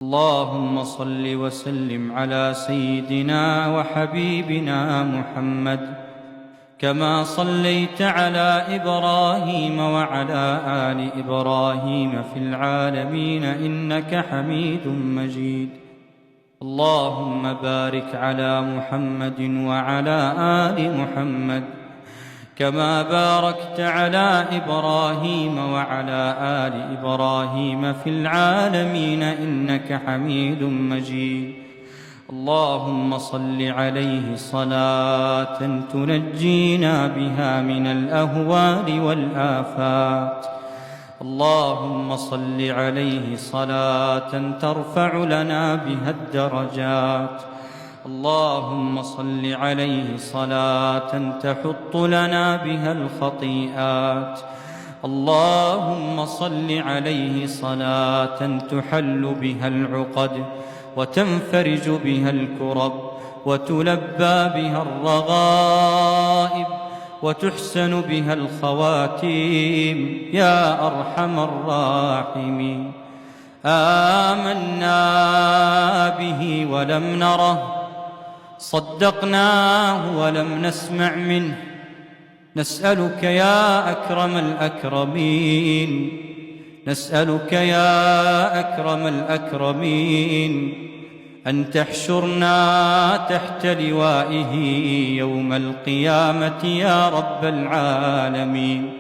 اللهم صل وسلم على سيدنا وحبيبنا محمد، كما صليت على إبراهيم وعلى آل إبراهيم في العالمين إنك حميد مجيد. اللهم بارك على محمد وعلى آل محمد، كما باركت على إبراهيم وعلى آل إبراهيم في العالمين إنك حميد مجيد. اللهم صل عليه صلاة تنجينا بها من الأهوال والآفات. اللهم صل عليه صلاة ترفع لنا بها الدرجات. اللهم صل عليه صلاة تحط لنا بها الخطيئات. اللهم صل عليه صلاة تحل بها العقد وتنفرج بها الكرب وتلبى بها الرغائب وتحسن بها الخواتيم يا أرحم الراحمين. آمنا به ولم نره، صدقناه ولم نسمع منه. نسألك يا أكرم الأكرمين، نسألك يا أكرم الأكرمين أن تحشرنا تحت لوائه يوم القيامة يا رب العالمين.